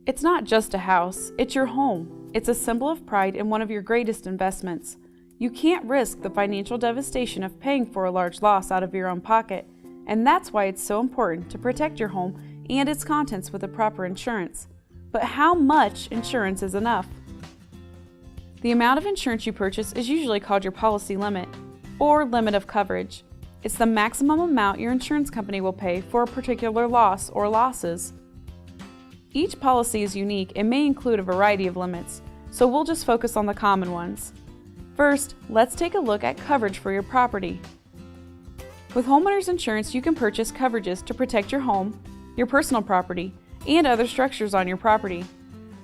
It's not just a house, it's your home. It's a symbol of pride and one of your greatest investments. You can't risk the financial devastation of paying for a large loss out of your own pocket, and that's why it's so important to protect your home and its contents with the proper insurance. But how much insurance is enough? The amount of insurance you purchase is usually called your policy limit, or limit of coverage. It's the maximum amount your insurance company will pay for a particular loss or losses. Each policy is unique and may include a variety of limits, so we'll just focus on the common ones. First, let's take a look at coverage for your property. With homeowners insurance, you can purchase coverages to protect your home, your personal property, and other structures on your property.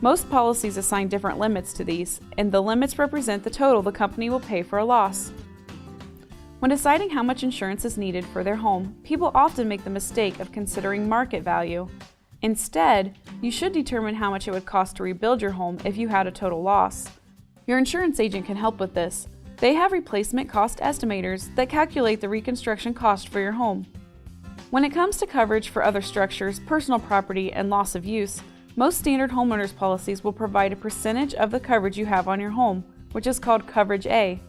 Most policies assign different limits to these, and the limits represent the total the company will pay for a loss. When deciding how much insurance is needed for their home, people often make the mistake of considering market value. Instead, you should determine how much it would cost to rebuild your home if you had a total loss. Your insurance agent can help with this. They have replacement cost estimators that calculate the reconstruction cost for your home. When it comes to coverage for other structures, personal property, and loss of use, most standard homeowners policies will provide a percentage of the coverage you have on your home, which is called Coverage A.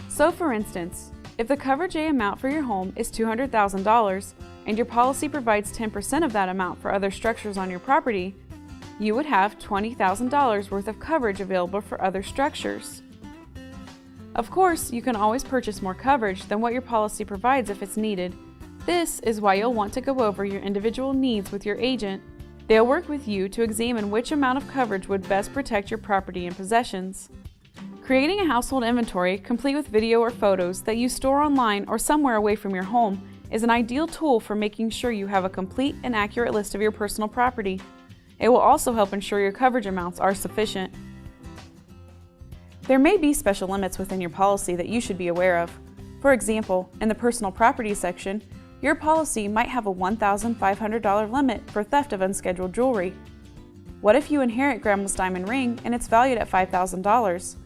So for instance, if the Coverage A amount for your home is $200,000 and your policy provides 10% of that amount for other structures on your property, you would have $20,000 worth of coverage available for other structures. Of course, you can always purchase more coverage than what your policy provides if it's needed. This is why you'll want to go over your individual needs with your agent. They'll work with you to examine which amount of coverage would best protect your property and possessions. Creating a household inventory, complete with video or photos that you store online or somewhere away from your home, is an ideal tool for making sure you have a complete and accurate list of your personal property. It will also help ensure your coverage amounts are sufficient. There may be special limits within your policy that you should be aware of. For example, in the personal property section, your policy might have a $1,500 limit for theft of unscheduled jewelry. What if you inherit grandma's diamond ring and it's valued at $5,000?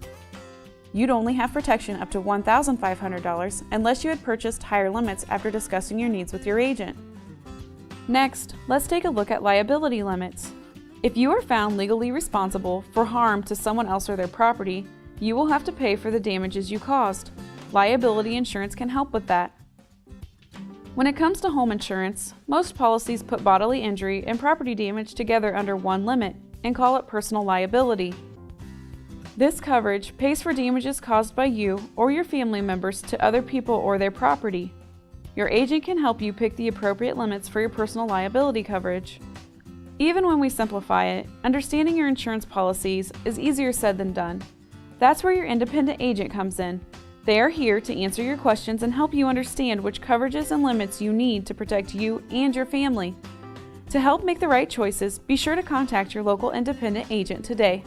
You'd only have protection up to $1,500 unless you had purchased higher limits after discussing your needs with your agent. Next, let's take a look at liability limits. If you are found legally responsible for harm to someone else or their property, you will have to pay for the damages you caused. Liability insurance can help with that. When it comes to home insurance, most policies put bodily injury and property damage together under one limit and call it personal liability. This coverage pays for damages caused by you or your family members to other people or their property. Your agent can help you pick the appropriate limits for your personal liability coverage. Even when we simplify it, understanding your insurance policies is easier said than done. That's where your independent agent comes in. They are here to answer your questions and help you understand which coverages and limits you need to protect you and your family. To help make the right choices, be sure to contact your local independent agent today.